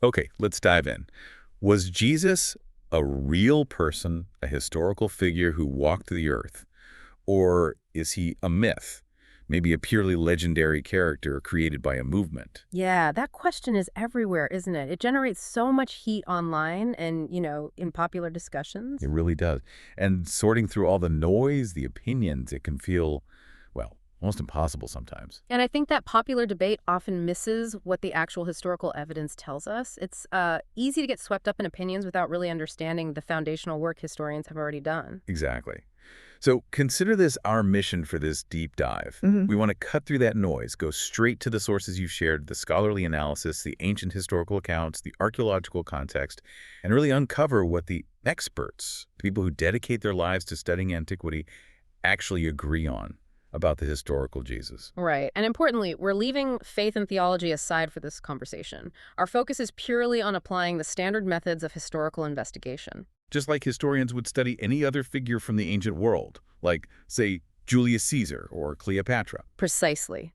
Okay, let's dive in. Was Jesus a real person, a historical figure who walked the earth? Or is he a myth? Maybe a purely legendary character created by a movement? Yeah, that question is everywhere, isn't it? It generates so much heat online and, in popular It discussions. really does. And sorting through all the noise, the opinions, it can feel, well, almost impossible sometimes. And I think that popular debate often misses what the actual historical evidence tells us. It's easy to get swept up in opinions without really understanding the foundational work historians have already done. Exactly. So consider this our mission for this deep dive. Hmm. We want to cut through that noise, go straight to the sources you've shared, the scholarly analysis, the ancient historical accounts, the archaeological context, and really uncover what the experts, the people who dedicate their lives to studying antiquity, actually agree on about the historical Jesus. Right. And importantly, we're leaving faith and theology aside for this conversation. Our focus is purely on applying the standard methods of historical investigation. Just like historians would study any other figure from the ancient world, like, say, Julius Caesar or Cleopatra. Precisely.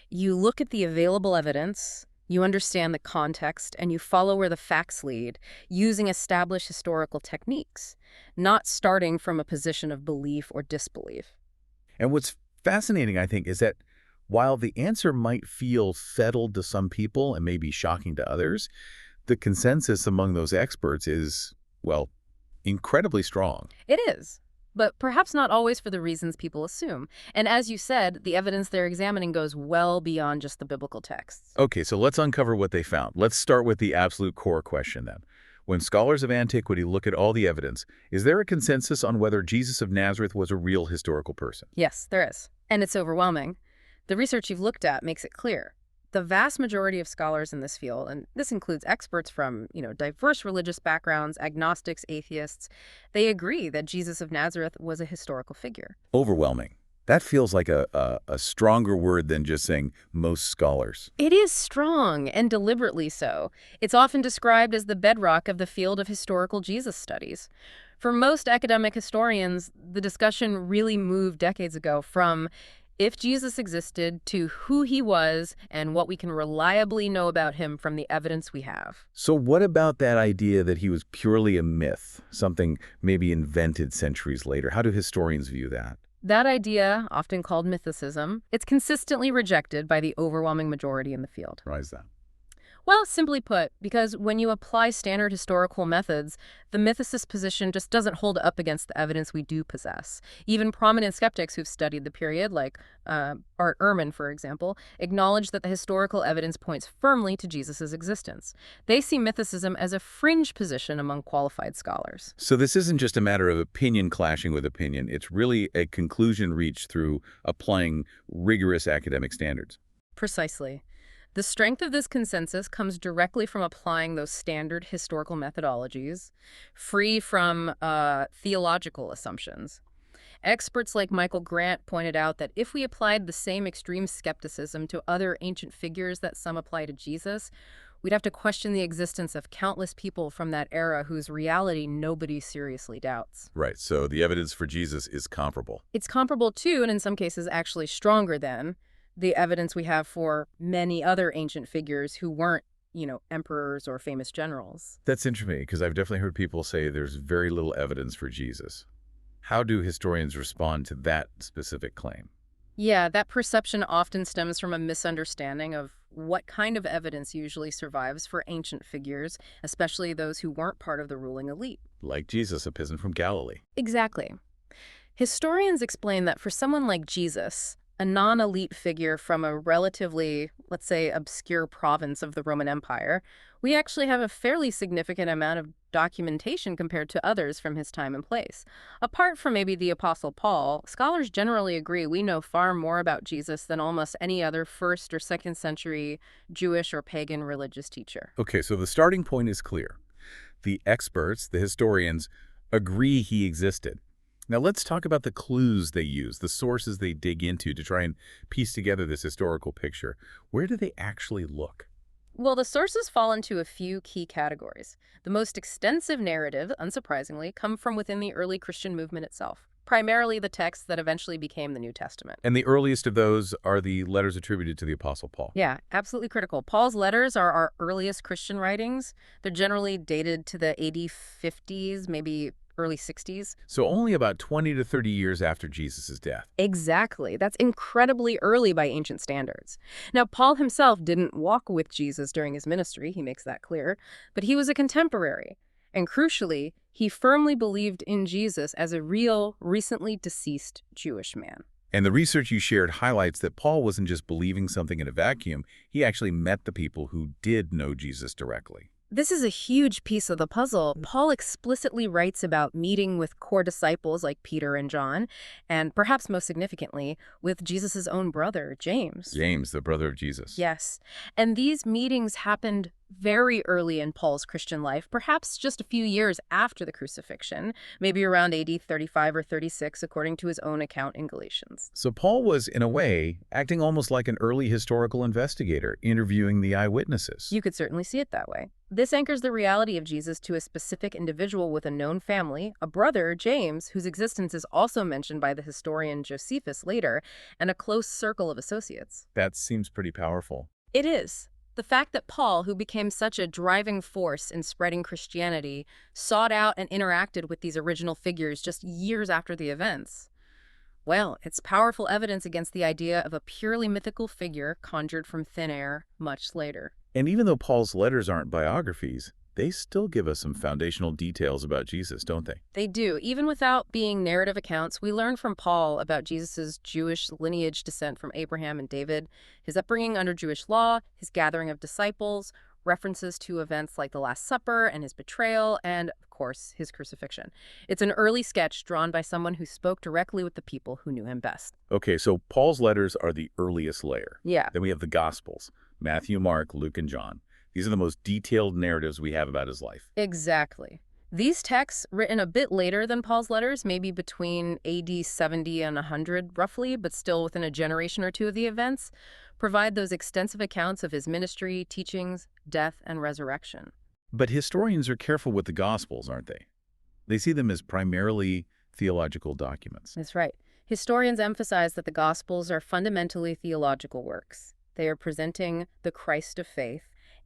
You look at the available evidence, you understand the context, and you follow where the facts lead using established historical techniques, not starting from a position of belief or disbelief. And what's fascinating, I think, is that while the answer might feel settled to some people and maybe shocking to others, the consensus among those experts is, well, incredibly strong. It is, but perhaps not always for the reasons people assume. And as you said, the evidence they're examining goes well beyond just the biblical texts. Okay, so let's uncover what they found. Let's start with the absolute core question then. When scholars of antiquity look at all the evidence, is there a consensus on whether Jesus of Nazareth was a real historical person? Yes, there is. And it's overwhelming. The research you've looked at makes it clear. The vast majority of scholars in this field, and this includes experts from, diverse religious backgrounds, agnostics, atheists, they agree that Jesus of Nazareth was a historical figure. Overwhelming. That feels like a stronger word than just saying most scholars. It is strong, and deliberately so. It's often described as the bedrock of the field of historical Jesus studies. For most academic historians, the discussion really moved decades ago from if Jesus existed to who he was and what we can reliably know about him from the evidence we have. So what about that idea that he was purely a myth, something maybe invented centuries later? How do historians view that? That idea, often called mythicism, it's consistently rejected by the overwhelming majority in the field. Why is that? Well, simply put, because when you apply standard historical methods, the mythicist position just doesn't hold up against the evidence we do possess. Even prominent skeptics who've studied the period, like Art Ehrman, for example, acknowledge that the historical evidence points firmly to Jesus' existence. They see mythicism as a fringe position among qualified scholars. So this isn't just a matter of opinion clashing with opinion. It's really a conclusion reached through applying rigorous academic standards. Precisely. The strength of this consensus comes directly from applying those standard historical methodologies, free from theological assumptions. Experts like Michael Grant pointed out that if we applied the same extreme skepticism to other ancient figures that some apply to Jesus, we'd have to question the existence of countless people from that era whose reality nobody seriously doubts. Right, so the evidence for Jesus is comparable. It's comparable to, and in some cases actually stronger than, the evidence we have for many other ancient figures who weren't, emperors or famous generals. That's interesting because I've definitely heard people say there's very little evidence for Jesus. How do historians respond to that specific claim? Yeah, that perception often stems from a misunderstanding of what kind of evidence usually survives for ancient figures, especially those who weren't part of the ruling elite. Like Jesus, a peasant from Galilee. Exactly. Historians explain that for someone like Jesus, a non-elite figure from a relatively, let's say, obscure province of the Roman Empire, we actually have a fairly significant amount of documentation compared to others from his time and place. Apart from maybe the Apostle Paul, scholars generally agree we know far more about Jesus than almost any other 1st or 2nd century Jewish or pagan religious teacher. Okay, so the starting point is clear. The experts, the historians, agree he existed. Now let's talk about the clues they use, the sources they dig into to try and piece together this historical picture. Where do they actually look? Well, the sources fall into a few key categories. The most extensive narrative, unsurprisingly, come from within the early Christian movement itself, primarily the texts that eventually became the New Testament. And the earliest of those are the letters attributed to the Apostle Paul. Yeah, absolutely critical. Paul's letters are our earliest Christian writings. They're generally dated to the AD 50s, maybe early 60s. So only about 20 to 30 years after Jesus' death. Exactly. That's incredibly early by ancient standards. Now, Paul himself didn't walk with Jesus during his ministry, he makes that clear, but he was a contemporary. And crucially, he firmly believed in Jesus as a real, recently deceased Jewish man. And the research you shared highlights that Paul wasn't just believing something in a vacuum, he actually met the people who did know Jesus directly. This is a huge piece of the puzzle. Paul explicitly writes about meeting with core disciples like Peter and John, and perhaps most significantly, with Jesus' own brother, James. James, the brother of Jesus. Yes. And these meetings happened very early in Paul's Christian life, perhaps just a few years after the crucifixion, maybe around AD 35 or 36, according to his own account in Galatians. So Paul was, in a way, acting almost like an early historical investigator, interviewing the eyewitnesses. You could certainly see it that way. This anchors the reality of Jesus to a specific individual with a known family, a brother, James, whose existence is also mentioned by the historian Josephus later, and a close circle of associates. That seems pretty powerful. It is. The fact that Paul, who became such a driving force in spreading Christianity, sought out and interacted with these original figures just years after the events, well, it's powerful evidence against the idea of a purely mythical figure conjured from thin air much later. And even though Paul's letters aren't biographies, they still give us some foundational details about Jesus, don't they? They do. Even without being narrative accounts, we learn from Paul about Jesus' Jewish lineage descent from Abraham and David, his upbringing under Jewish law, his gathering of disciples, references to events like the Last Supper and his betrayal, and, of course, his crucifixion. It's an early sketch drawn by someone who spoke directly with the people who knew him best. Okay, so Paul's letters are the earliest layer. Yeah. Then we have the Gospels, Matthew, Mark, Luke, and John. These are the most detailed narratives we have about his life. Exactly. These texts, written a bit later than Paul's letters, maybe between AD 70 and 100 roughly, but still within a generation or two of the events, provide those extensive accounts of his ministry, teachings, death, and resurrection. But historians are careful with the Gospels, aren't they? They see them as primarily theological documents. That's right. Historians emphasize that the Gospels are fundamentally theological works. They are presenting the Christ of faith,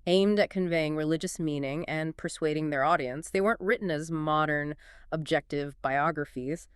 aimed at conveying religious meaning and persuading their audience. They weren't written as modern, objective biographies.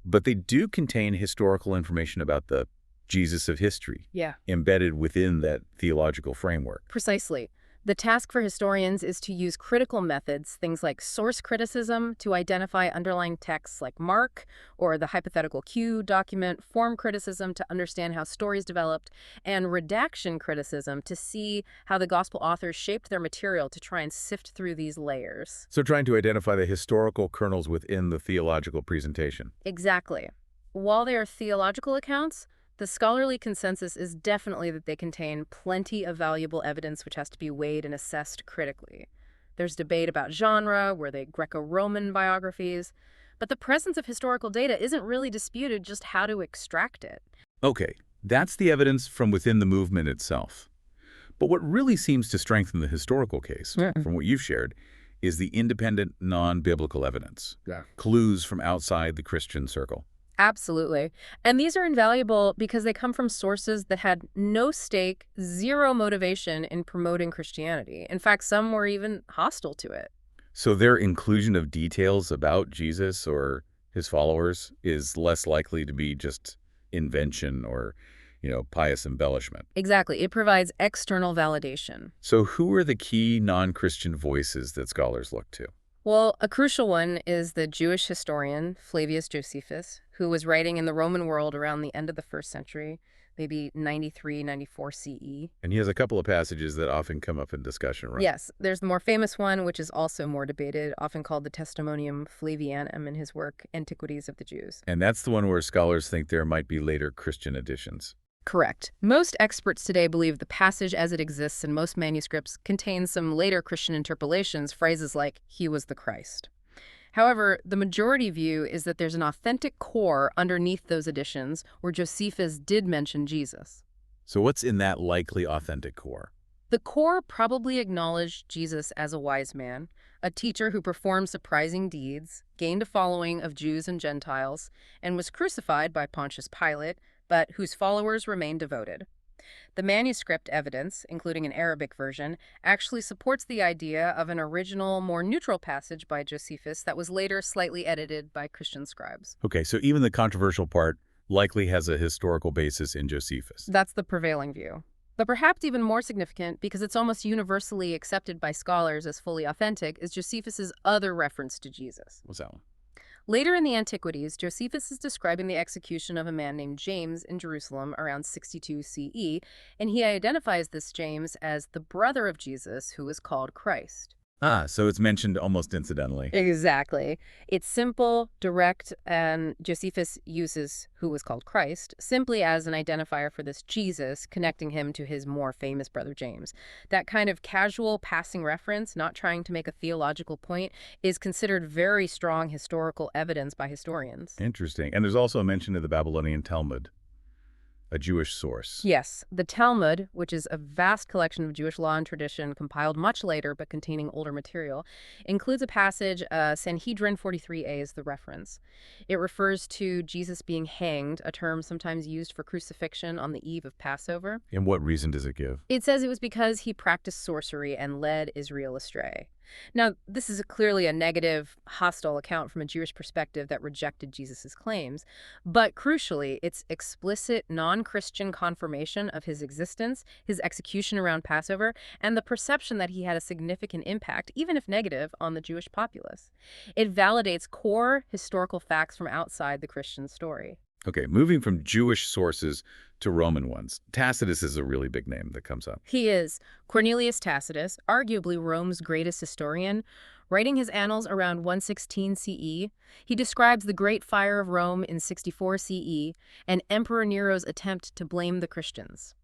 But they do contain historical information about the Jesus of history, embedded within that theological framework. Precisely. The task for historians is to use critical methods, things like source criticism, to identify underlying texts like Mark or the hypothetical Q document, form criticism to understand how stories developed, and redaction criticism to see how the gospel authors shaped their material to try and sift through these layers. So trying to identify the historical kernels within the theological presentation. Exactly. While they are theological accounts, the scholarly consensus is definitely that they contain plenty of valuable evidence which has to be weighed and assessed critically. There's debate about genre, were they Greco-Roman biographies, but the presence of historical data isn't really disputed, just how to extract it. Okay, that's the evidence from within the movement itself. But what really seems to strengthen the historical case, from what you've shared, is the independent, non-biblical evidence. Clues from outside the Christian circle. Absolutely. And these are invaluable because they come from sources that had no stake, zero motivation in promoting Christianity. In fact, some were even hostile to it. So their inclusion of details about Jesus or his followers is less likely to be just invention or, pious embellishment. Exactly. It provides external validation. So who are the key non-Christian voices that scholars look to? Well, a crucial one is the Jewish historian Flavius Josephus, who was writing in the Roman world around the end of the 1st century, maybe 93, 94 CE. And he has a couple of passages that often come up in discussion, right? Yes, there's the more famous one, which is also more debated, often called the Testimonium Flavianum in his work, Antiquities of the Jews. And that's the one where scholars think there might be later Christian additions. Correct. Most experts today believe the passage as it exists in most manuscripts contains some later Christian interpolations, phrases like, "He was the Christ." However, the majority view is that there's an authentic core underneath those additions where Josephus did mention Jesus. So what's in that likely authentic core? The core probably acknowledged Jesus as a wise man, a teacher who performed surprising deeds, gained a following of Jews and Gentiles, and was crucified by Pontius Pilate, but whose followers remained devoted. The manuscript evidence, including an Arabic version, actually supports the idea of an original, more neutral passage by Josephus that was later slightly edited by Christian scribes. Okay, so even the controversial part likely has a historical basis in Josephus. That's the prevailing view. But perhaps even more significant, because it's almost universally accepted by scholars as fully authentic, is Josephus's other reference to Jesus. What's that one? Later in the Antiquities, Josephus is describing the execution of a man named James in Jerusalem around 62 CE, and he identifies this James as the brother of Jesus, who is called Christ. Ah, so it's mentioned almost incidentally. Exactly. It's simple, direct, and Josephus uses who was called Christ simply as an identifier for this Jesus, connecting him to his more famous brother James. That kind of casual passing reference, not trying to make a theological point, is considered very strong historical evidence by historians. Interesting. And there's also a mention of the Babylonian Talmud, a Jewish source. Yes, the Talmud, which is a vast collection of Jewish law and tradition compiled much later but containing older material, includes a passage, Sanhedrin 43a is the reference. It refers to Jesus being hanged, a term sometimes used for crucifixion on the eve of Passover. And what reason does it give? It says it was because he practiced sorcery and led Israel astray. Now, this is clearly a negative, hostile account from a Jewish perspective that rejected Jesus' claims, but crucially, it's explicit non-Christian confirmation of his existence, his execution around Passover, and the perception that he had a significant impact, even if negative, on the Jewish populace. It validates core historical facts from outside the Christian story. Okay, moving from Jewish sources to Roman ones. Tacitus is a really big name that comes up. He is Cornelius Tacitus, arguably Rome's greatest historian. Writing his annals around 116 CE, he describes the Great Fire of Rome in 64 CE and Emperor Nero's attempt to blame the Christians.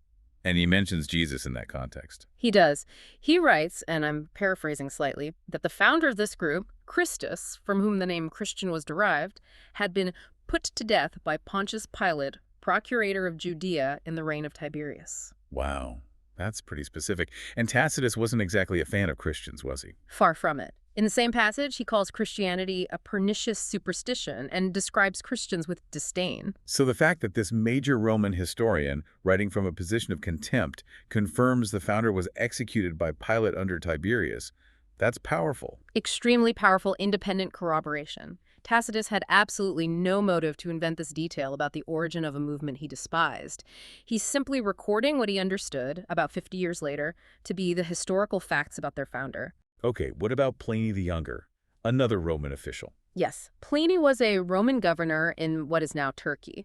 And he mentions Jesus in that context. He does. He writes, and I'm paraphrasing slightly, that the founder of this group, Christus, from whom the name Christian was derived, had been put to death by Pontius Pilate, procurator of Judea in the reign of Tiberius. Wow, that's pretty specific. And Tacitus wasn't exactly a fan of Christians, was he? Far from it. In the same passage, he calls Christianity a pernicious superstition and describes Christians with disdain. So the fact that this major Roman historian, writing from a position of contempt, confirms the founder was executed by Pilate under Tiberius, that's powerful. Extremely powerful independent corroboration. Tacitus had absolutely no motive to invent this detail about the origin of a movement he despised. He's simply recording what he understood, about 50 years later, to be the historical facts about their founder. Okay, what about Pliny the Younger, another Roman official? Yes, Pliny was a Roman governor in what is now Turkey.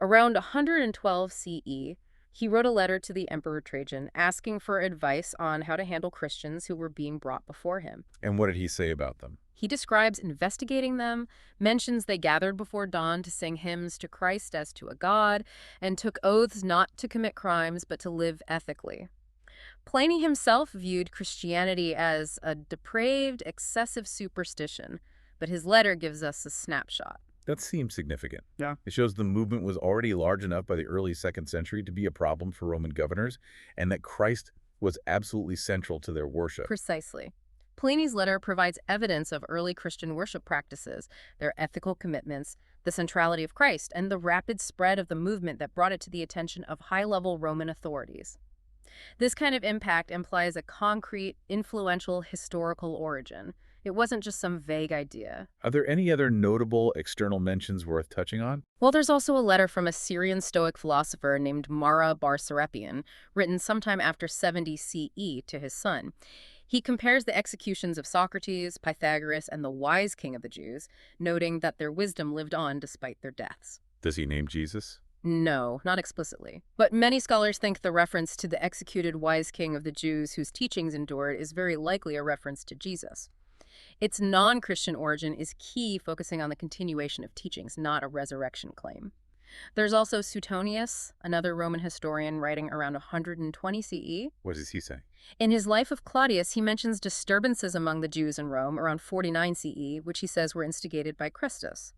Around 112 CE, he wrote a letter to the Emperor Trajan asking for advice on how to handle Christians who were being brought before him. And what did he say about them? He describes investigating them, mentions they gathered before dawn to sing hymns to Christ as to a god, and took oaths not to commit crimes but to live ethically. Pliny himself viewed Christianity as a depraved, excessive superstition, but his letter gives us a snapshot. That seems significant. Yeah. It shows the movement was already large enough by the early 2nd century to be a problem for Roman governors, and that Christ was absolutely central to their worship. Precisely. Pliny's letter provides evidence of early Christian worship practices, their ethical commitments, the centrality of Christ, and the rapid spread of the movement that brought it to the attention of high-level Roman authorities. This kind of impact implies a concrete, influential historical origin. It wasn't just some vague idea. Are there any other notable external mentions worth touching on? Well, there's also a letter from a Syrian Stoic philosopher named Mara bar Serapion, written sometime after 70 CE to his son. He compares the executions of Socrates, Pythagoras, and the wise king of the Jews, noting that their wisdom lived on despite their deaths. Does he name Jesus? No, not explicitly. But many scholars think the reference to the executed wise king of the Jews whose teachings endured is very likely a reference to Jesus. Its non-Christian origin is key, focusing on the continuation of teachings, not a resurrection claim. There's also Suetonius, another Roman historian writing around 120 CE. What does he say? In his Life of Claudius, he mentions disturbances among the Jews in Rome around 49 CE, which he says were instigated by Christus.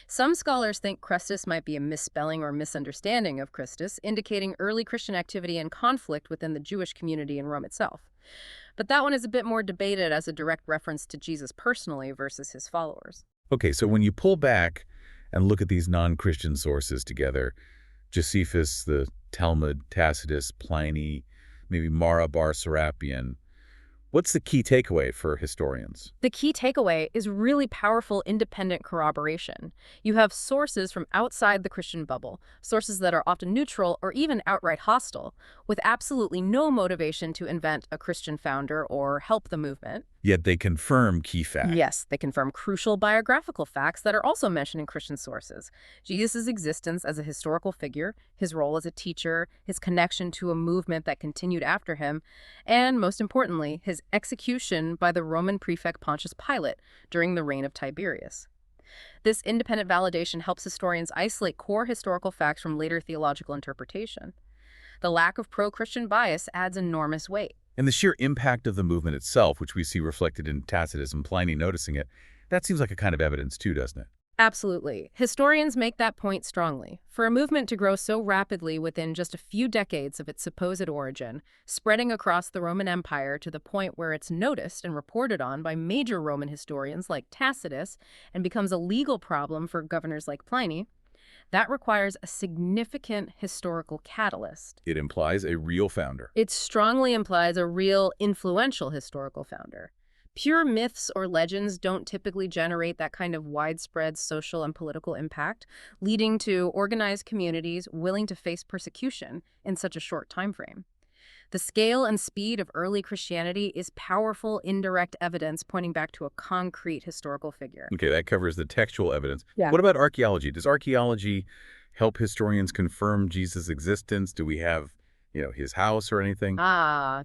Some scholars think Christus might be a misspelling or misunderstanding of Christus, indicating early Christian activity and conflict within the Jewish community in Rome itself. But that one is a bit more debated as a direct reference to Jesus personally versus his followers. Okay, so when you pull back and look at these non-Christian sources together, Josephus, the Talmud, Tacitus, Pliny, maybe Mara bar Serapion, what's the key takeaway for historians? The key takeaway is really powerful independent corroboration. You have sources from outside the Christian bubble, sources that are often neutral or even outright hostile, with absolutely no motivation to invent a Christian founder or help the movement. Yet they confirm key facts. Yes, they confirm crucial biographical facts that are also mentioned in Christian sources. Jesus' existence as a historical figure, his role as a teacher, his connection to a movement that continued after him, and most importantly, his execution by the Roman prefect Pontius Pilate during the reign of Tiberius. This independent validation helps historians isolate core historical facts from later theological interpretation. The lack of pro-Christian bias adds enormous weight. And the sheer impact of the movement itself, which we see reflected in Tacitus and Pliny noticing it, that seems like a kind of evidence too, doesn't it? Absolutely. Historians make that point strongly. For a movement to grow so rapidly within just a few decades of its supposed origin, spreading across the Roman Empire to the point where it's noticed and reported on by major Roman historians like Tacitus and becomes a legal problem for governors like Pliny, that requires a significant historical catalyst. It implies a real founder. It strongly implies a real influential historical founder. Pure myths or legends don't typically generate that kind of widespread social and political impact, leading to organized communities willing to face persecution in such a short time frame. The scale and speed of early Christianity is powerful indirect evidence pointing back to a concrete historical figure. Okay, that covers the textual evidence. Yeah. What about archaeology? Does archaeology help historians confirm Jesus' existence? Do we have, his house or anything?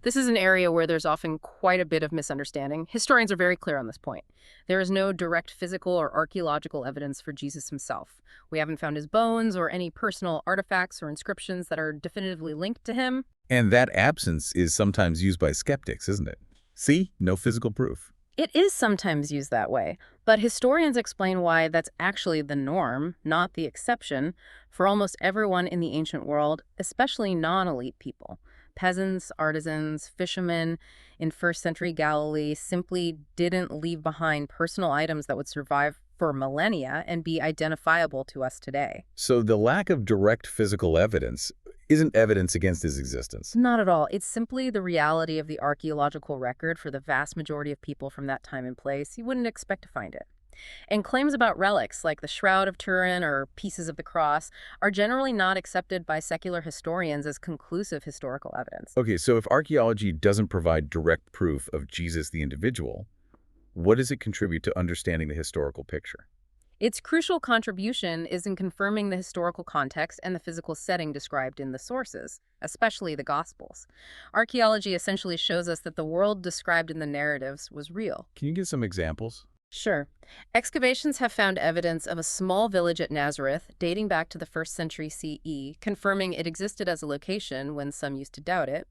This is an area where there's often quite a bit of misunderstanding. Historians are very clear on this point. There is no direct physical or archaeological evidence for Jesus himself. We haven't found his bones or any personal artifacts or inscriptions that are definitively linked to him. And that absence is sometimes used by skeptics, isn't it? See? No physical proof. It is sometimes used that way, but historians explain why that's actually the norm, not the exception, for almost everyone in the ancient world, especially non-elite people. Peasants, artisans, fishermen in first-century Galilee simply didn't leave behind personal items that would survive for millennia and be identifiable to us today. So the lack of direct physical evidence isn't evidence against his existence. Not at all. It's simply the reality of the archaeological record for the vast majority of people from that time and place. You wouldn't expect to find it. And claims about relics, like the Shroud of Turin or pieces of the cross, are generally not accepted by secular historians as conclusive historical evidence. Okay, so if archaeology doesn't provide direct proof of Jesus the individual, what does it contribute to understanding the historical picture? Its crucial contribution is in confirming the historical context and the physical setting described in the sources, especially the Gospels. Archaeology essentially shows us that the world described in the narratives was real. Can you give some examples? Sure. Excavations have found evidence of a small village at Nazareth dating back to the 1st century CE, confirming it existed as a location when some used to doubt it.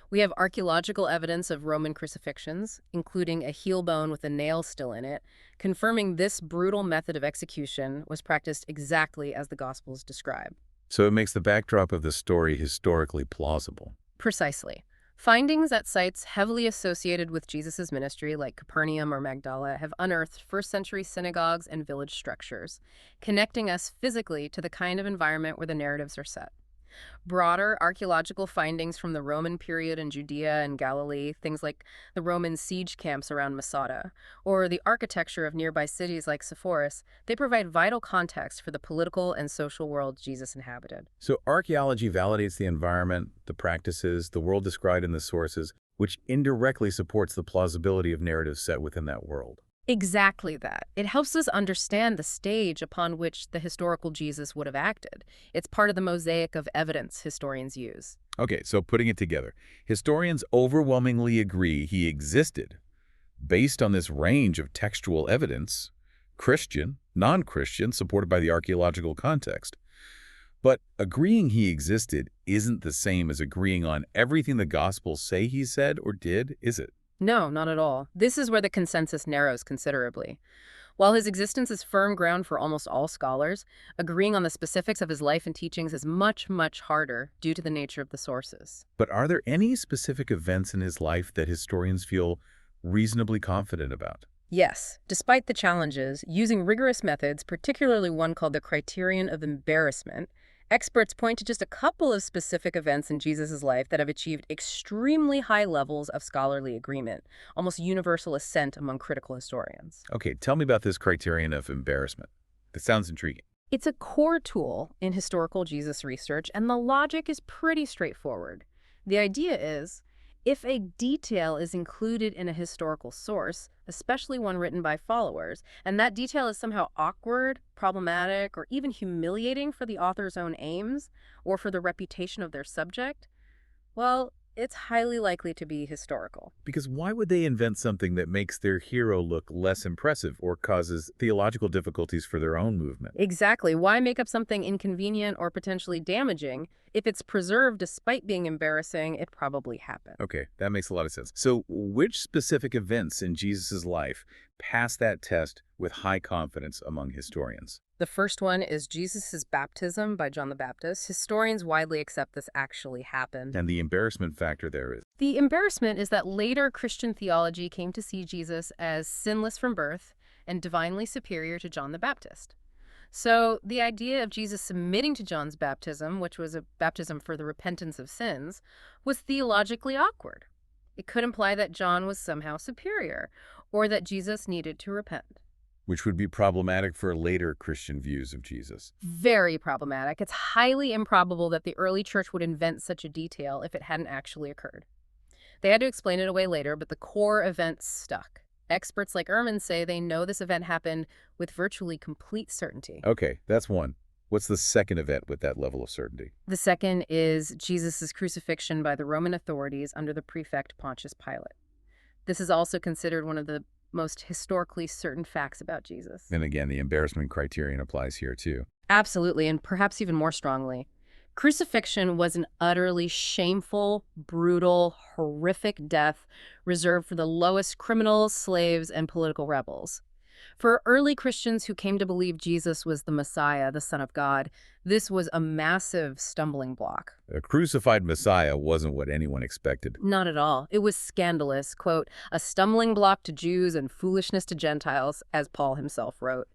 We have archaeological evidence of Roman crucifixions, including a heel bone with a nail still in it, confirming this brutal method of execution was practiced exactly as the Gospels describe. So it makes the backdrop of the story historically plausible. Precisely. Findings at sites heavily associated with Jesus' ministry, like Capernaum or Magdala, have unearthed first-century synagogues and village structures, connecting us physically to the kind of environment where the narratives are set. Broader archaeological findings from the Roman period in Judea and Galilee, things like the Roman siege camps around Masada, or the architecture of nearby cities like Sepphoris, they provide vital context for the political and social world Jesus inhabited. So archaeology validates the environment, the practices, the world described in the sources, which indirectly supports the plausibility of narratives set within that world. Exactly that. It helps us understand the stage upon which the historical Jesus would have acted. It's part of the mosaic of evidence historians use. Okay, so putting it together, historians overwhelmingly agree he existed based on this range of textual evidence, Christian, non-Christian, supported by the archaeological context. But agreeing he existed isn't the same as agreeing on everything the Gospels say he said or did, is it? No, not at all. This is where the consensus narrows considerably. While his existence is firm ground for almost all scholars, agreeing on the specifics of his life and teachings is much, much harder due to the nature of the sources. But are there any specific events in his life that historians feel reasonably confident about? Yes, despite the challenges, using rigorous methods, particularly one called the criterion of embarrassment, experts point to just a couple of specific events in Jesus' life that have achieved extremely high levels of scholarly agreement, almost universal assent among critical historians. Okay, tell me about this criterion of embarrassment. This sounds intriguing. It's a core tool in historical Jesus research, and the logic is pretty straightforward. The idea is, if a detail is included in a historical source, especially one written by followers, and that detail is somehow awkward, problematic, or even humiliating for the author's own aims or for the reputation of their subject, well, it's highly likely to be historical. Because why would they invent something that makes their hero look less impressive or causes theological difficulties for their own movement? Exactly. Why make up something inconvenient or potentially damaging? If it's preserved despite being embarrassing, it probably happened. Okay, that makes a lot of sense. So which specific events in Jesus' life pass that test with high confidence among historians? The first one is Jesus' baptism by John the Baptist. Historians widely accept this actually happened. And the embarrassment factor there is. The embarrassment is that later Christian theology came to see Jesus as sinless from birth and divinely superior to John the Baptist. So the idea of Jesus submitting to John's baptism, which was a baptism for the repentance of sins, was theologically awkward. It could imply that John was somehow superior, or that Jesus needed to repent. Which would be problematic for later Christian views of Jesus. Very problematic. It's highly improbable that the early church would invent such a detail if it hadn't actually occurred. They had to explain it away later, but the core event stuck. Experts like Ehrman say they know this event happened with virtually complete certainty. Okay, that's one. What's the second event with that level of certainty? The second is Jesus' crucifixion by the Roman authorities under the prefect Pontius Pilate. This is also considered one of the most historically certain facts about Jesus. And again, the embarrassment criterion applies here too. Absolutely, and perhaps even more strongly. Crucifixion was an utterly shameful, brutal, horrific death reserved for the lowest criminals, slaves, and political rebels. For early Christians who came to believe Jesus was the Messiah, the Son of God, this was a massive stumbling block. A crucified Messiah wasn't what anyone expected. Not at all. It was scandalous, quote, a stumbling block to Jews and foolishness to Gentiles, as Paul himself wrote.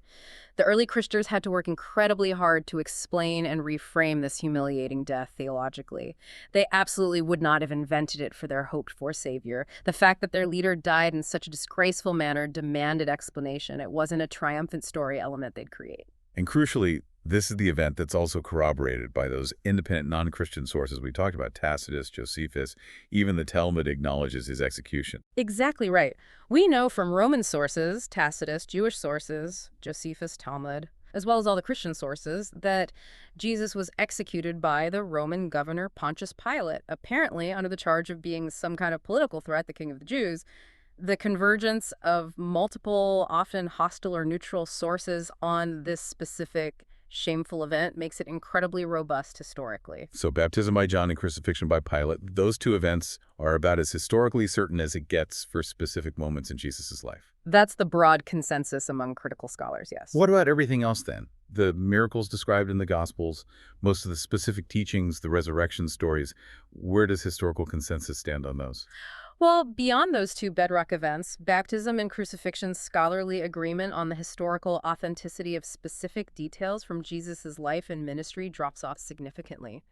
The early Christians had to work incredibly hard to explain and reframe this humiliating death theologically. They absolutely would not have invented it for their hoped-for savior. The fact that their leader died in such a disgraceful manner demanded explanation. It wasn't a triumphant story element they'd create. And crucially, this is the event that's also corroborated by those independent non-Christian sources we talked about, Tacitus, Josephus. Even the Talmud acknowledges his execution. Exactly right. We know from Roman sources, Tacitus, Jewish sources, Josephus, Talmud, as well as all the Christian sources, that Jesus was executed by the Roman governor Pontius Pilate, apparently under the charge of being some kind of political threat, the king of the Jews. The convergence of multiple, often hostile or neutral sources on this specific shameful event makes it incredibly robust historically. So baptism by John and crucifixion by Pilate, those two events are about as historically certain as it gets for specific moments in Jesus' life. That's the broad consensus among critical scholars, yes. What about everything else then? The miracles described in the Gospels, most of the specific teachings, the resurrection stories, where does historical consensus stand on those? Well, beyond those two bedrock events, baptism and crucifixion's scholarly agreement on the historical authenticity of specific details from Jesus' life and ministry drops off significantly.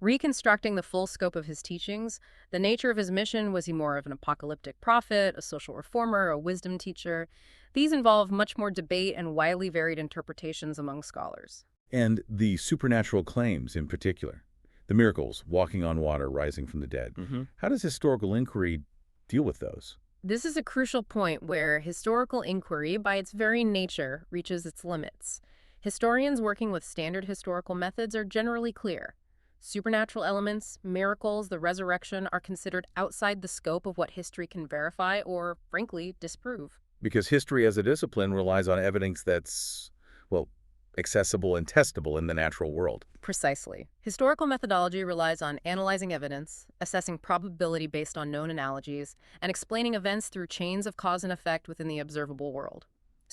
Reconstructing the full scope of his teachings, the nature of his mission, was he more of an apocalyptic prophet, a social reformer, a wisdom teacher? These involve much more debate and widely varied interpretations among scholars. And the supernatural claims in particular. The miracles, walking on water, rising from the dead. How does historical inquiry deal with those? This is a crucial point where historical inquiry, by its very nature, reaches its limits. Historians working with standard historical methods are generally clear. Supernatural elements, miracles, the resurrection are considered outside the scope of what history can verify or, frankly, disprove. Because history as a discipline relies on evidence that's, well, accessible and testable in the natural world. Precisely. Historical methodology relies on analyzing evidence, assessing probability based on known analogies, and explaining events through chains of cause and effect within the observable world.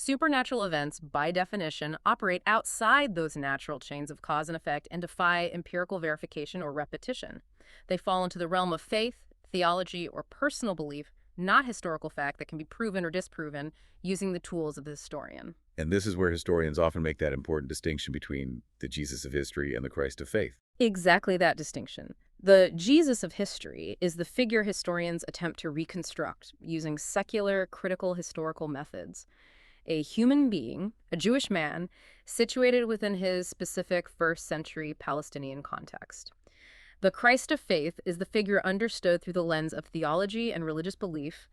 Supernatural events, by definition, operate outside those natural chains of cause and effect and defy empirical verification or repetition. They fall into the realm of faith, theology, or personal belief, not historical fact that can be proven or disproven using the tools of the historian. And this is where historians often make that important distinction between the Jesus of history and the Christ of faith. Exactly that distinction. The Jesus of history is the figure historians attempt to reconstruct using secular, critical historical methods. A human being, a Jewish man, situated within his specific first century Palestinian context. The Christ of faith is the figure understood through the lens of theology and religious belief,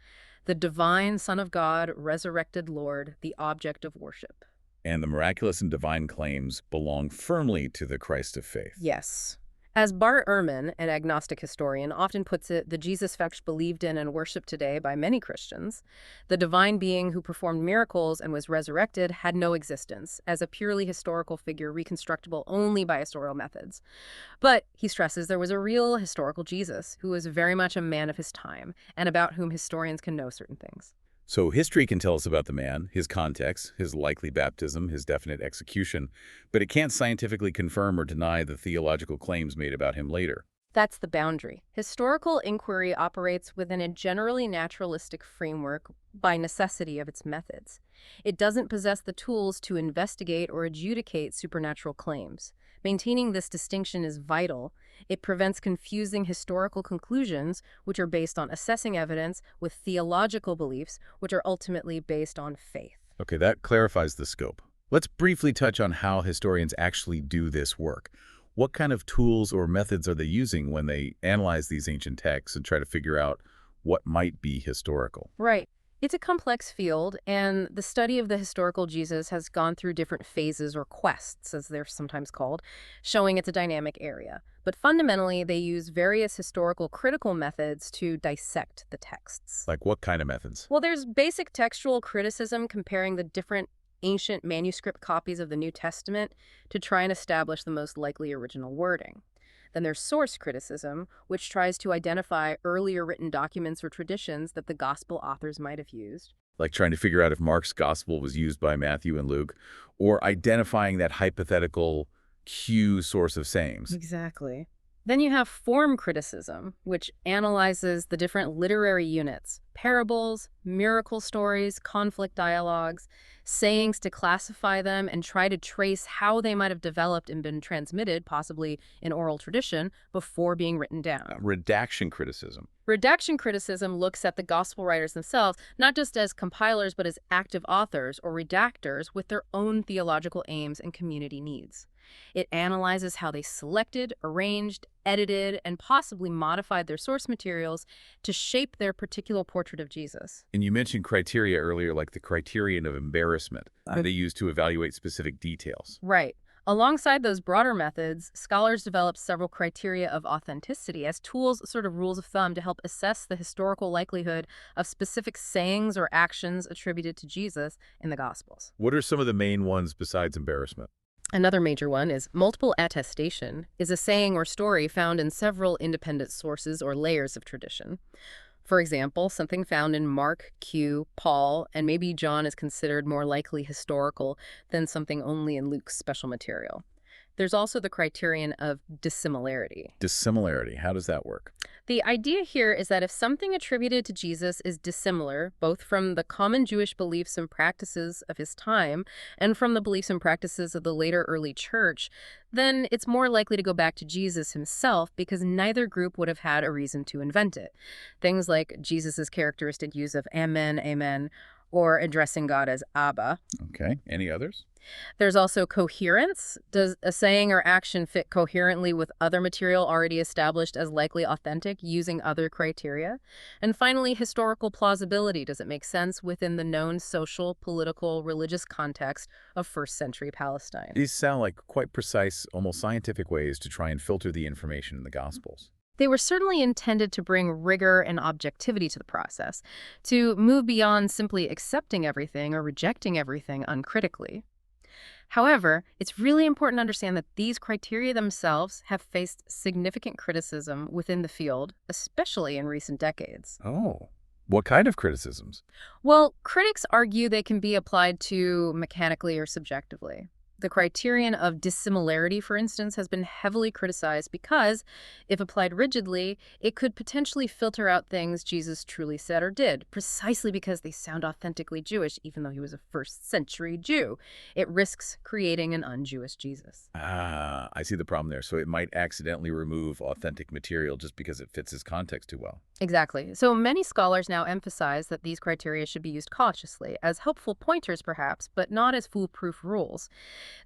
the divine Son of God, resurrected Lord, the object of worship. And the miraculous and divine claims belong firmly to the Christ of faith. Yes. As Bart Ehrman, an agnostic historian, often puts it, the Jesus fact believed in and worshipped today by many Christians, the divine being who performed miracles and was resurrected had no existence as a purely historical figure reconstructible only by historical methods. But he stresses there was a real historical Jesus who was very much a man of his time and about whom historians can know certain things. So history can tell us about the man, his context, his likely baptism, his definite execution, but it can't scientifically confirm or deny the theological claims made about him later. That's the boundary. Historical inquiry operates within a generally naturalistic framework by necessity of its methods. It doesn't possess the tools to investigate or adjudicate supernatural claims. Maintaining this distinction is vital. It prevents confusing historical conclusions, which are based on assessing evidence, with theological beliefs, which are ultimately based on faith. Okay, that clarifies the scope. Let's briefly touch on how historians actually do this work. What kind of tools or methods are they using when they analyze these ancient texts and try to figure out what might be historical? Right. It's a complex field, and the study of the historical Jesus has gone through different phases or quests, as they're sometimes called, showing it's a dynamic area. But fundamentally, they use various historical critical methods to dissect the texts. Like what kind of methods? Well, there's basic textual criticism comparing the different ancient manuscript copies of the New Testament to try and establish the most likely original wording. Then there's source criticism, which tries to identify earlier written documents or traditions that the gospel authors might have used. Like trying to figure out if Mark's gospel was used by Matthew and Luke, or identifying that hypothetical Q source of sayings. Exactly. Then you have form criticism, which analyzes the different literary units, parables, miracle stories, conflict dialogues, sayings to classify them and try to trace how they might have developed and been transmitted, possibly in oral tradition, before being written down. Redaction criticism. Redaction criticism looks at the gospel writers themselves, not just as compilers, but as active authors or redactors with their own theological aims and community needs. It analyzes how they selected, arranged, edited, and possibly modified their source materials to shape their particular portrait of Jesus. And you mentioned criteria earlier, like the criterion of embarrassment they use to evaluate specific details. Right. Alongside those broader methods, scholars develop several criteria of authenticity as tools, sort of rules of thumb, to help assess the historical likelihood of specific sayings or actions attributed to Jesus in the Gospels. What are some of the main ones besides embarrassment? Another major one is multiple attestation, is a saying or story found in several independent sources or layers of tradition. For example, something found in Mark, Q, Paul, and maybe John is considered more likely historical than something only in Luke's special material. There's also the criterion of dissimilarity. Dissimilarity, how does that work? The idea here is that if something attributed to Jesus is dissimilar, both from the common Jewish beliefs and practices of his time and from the beliefs and practices of the later early church, then it's more likely to go back to Jesus himself because neither group would have had a reason to invent it. Things like Jesus's characteristic use of amen, amen, or addressing God as Abba. Okay, any others? There's also coherence. Does a saying or action fit coherently with other material already established as likely authentic using other criteria? And finally, historical plausibility. Does it make sense within the known social, political, religious context of first century Palestine? These sound like quite precise, almost scientific ways to try and filter the information in the Gospels. They were certainly intended to bring rigor and objectivity to the process, to move beyond simply accepting everything or rejecting everything uncritically. However, it's really important to understand that these criteria themselves have faced significant criticism within the field, especially in recent decades. Oh, What kind of criticisms? Well, critics argue they can be applied to mechanically or subjectively. The criterion of dissimilarity, for instance, has been heavily criticized because, if applied rigidly, it could potentially filter out things Jesus truly said or did, precisely because they sound authentically Jewish, even though he was a first-century Jew. It risks creating an un-Jewish Jesus. Ah, I see the problem there. So it might accidentally remove authentic material just because it fits his context too well. Exactly. So many scholars now emphasize that these criteria should be used cautiously, as helpful pointers perhaps, but not as foolproof rules.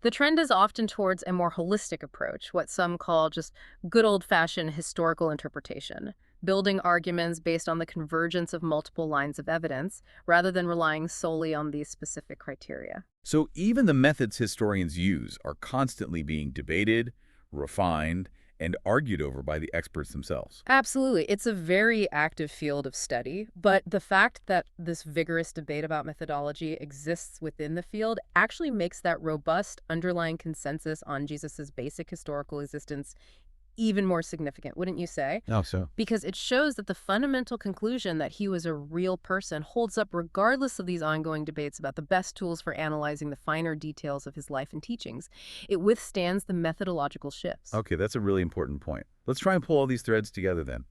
The trend is often towards a more holistic approach, what some call just good old-fashioned historical interpretation, building arguments based on the convergence of multiple lines of evidence, rather than relying solely on these specific criteria. So even the methods historians use are constantly being debated, refined, and argued over by the experts themselves. Absolutely. It's a very active field of study, but the fact that this vigorous debate about methodology exists within the field actually makes that robust underlying consensus on Jesus's basic historical existence even more significant, wouldn't you say? Oh, so? Because it shows that the fundamental conclusion that he was a real person holds up regardless of these ongoing debates about the best tools for analyzing the finer details of his life and teachings. It withstands the methodological shifts. Okay, that's a really important point. Let's try and pull all these threads together then.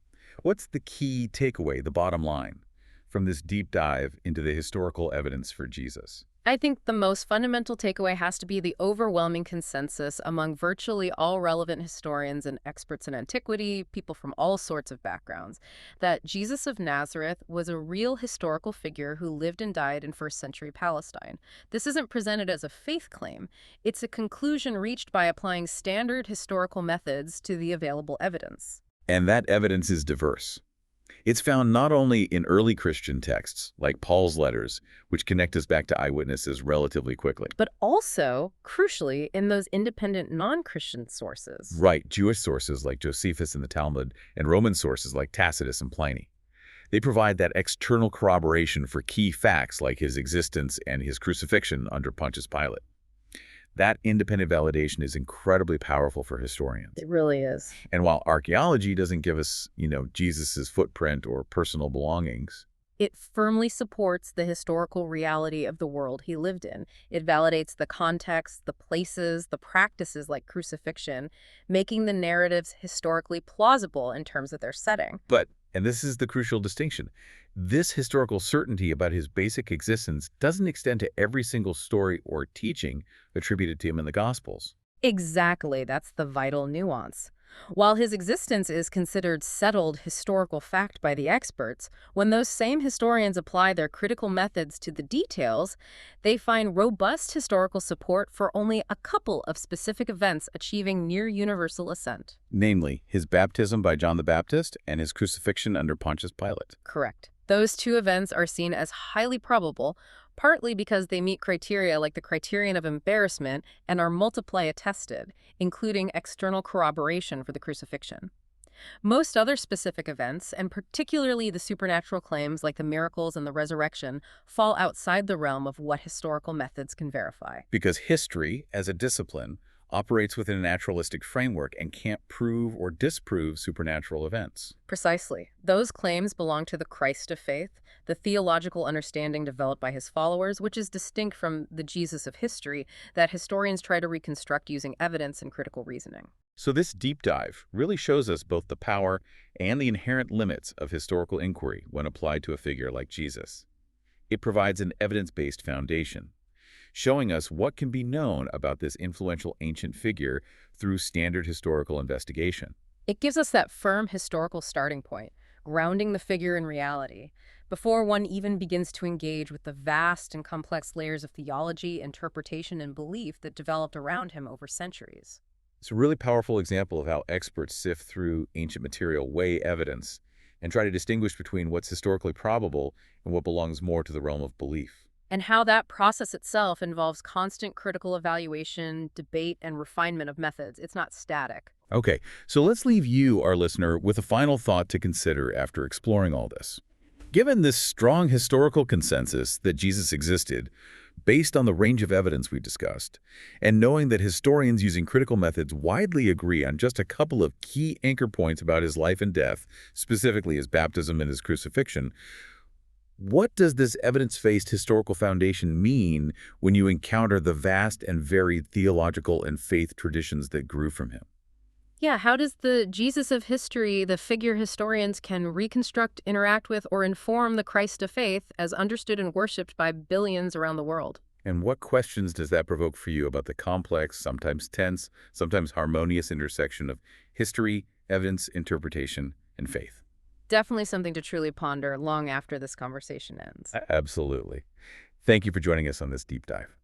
What's the key takeaway, the bottom line, from this deep dive into the historical evidence for Jesus? I think the most fundamental takeaway has to be the overwhelming consensus among virtually all relevant historians and experts in antiquity, people from all sorts of backgrounds, that Jesus of Nazareth was a real historical figure who lived and died in first-century Palestine. This isn't presented as a faith claim. It's a conclusion reached by applying standard historical methods to the available evidence. And that evidence is diverse. It's found not only in early Christian texts, like Paul's letters, which connect us back to eyewitnesses relatively quickly. But also, crucially, in those independent non-Christian sources. Right, Jewish sources like Josephus in the Talmud, and Roman sources like Tacitus and Pliny. They provide that external corroboration for key facts like his existence and his crucifixion under Pontius Pilate. That independent validation is incredibly powerful for historians. It really is. And while archaeology doesn't give us, Jesus's footprint or personal belongings, It firmly supports the historical reality of the world he lived in. It validates the context, the places, the practices like crucifixion, making the narratives historically plausible in terms of their setting. but, and this is the crucial distinction, this historical certainty about his basic existence doesn't extend to every single story or teaching attributed to him in the Gospels. Exactly, that's the vital nuance. While his existence is considered settled historical fact by the experts, when those same historians apply their critical methods to the details, they find robust historical support for only a couple of specific events achieving near-universal assent. Namely, his baptism by John the Baptist and his crucifixion under Pontius Pilate. Correct. Those two events are seen as highly probable, partly because they meet criteria like the criterion of embarrassment and are multiply attested, including external corroboration for the crucifixion. Most other specific events, and particularly the supernatural claims like the miracles and the resurrection, fall outside the realm of what historical methods can verify. Because history, as a discipline, operates within a naturalistic framework and can't prove or disprove supernatural events. Precisely. Those claims belong to the Christ of faith, the theological understanding developed by his followers, which is distinct from the Jesus of history that historians try to reconstruct using evidence and critical reasoning. So this deep dive really shows us both the power and the inherent limits of historical inquiry when applied to a figure like Jesus. It provides an evidence-based foundation, showing us what can be known about this influential ancient figure through standard historical investigation. It gives us that firm historical starting point, grounding the figure in reality, before one even begins to engage with the vast and complex layers of theology, interpretation, and belief that developed around him over centuries. It's a really powerful example of how experts sift through ancient material, weigh evidence, and try to distinguish between what's historically probable and what belongs more to the realm of belief. And how that process itself involves constant critical evaluation, debate, and refinement of methods. It's not static. Okay, so let's leave you, our listener, with a final thought to consider after exploring all this. Given this strong historical consensus that Jesus existed, based on the range of evidence we discussed, and knowing that historians using critical methods widely agree on just a couple of key anchor points about his life and death, specifically his baptism and his crucifixion, What does this evidence-based historical foundation mean when you encounter the vast and varied theological and faith traditions that grew from him? Yeah, how does the Jesus of history, the figure historians can reconstruct, interact with, or inform the Christ of faith as understood and worshipped by billions around the world? And what questions does that provoke for you about the complex, sometimes tense, sometimes harmonious intersection of history, evidence, interpretation, and faith? Definitely something to truly ponder long after this conversation ends. Absolutely. Thank you for joining us on this deep dive.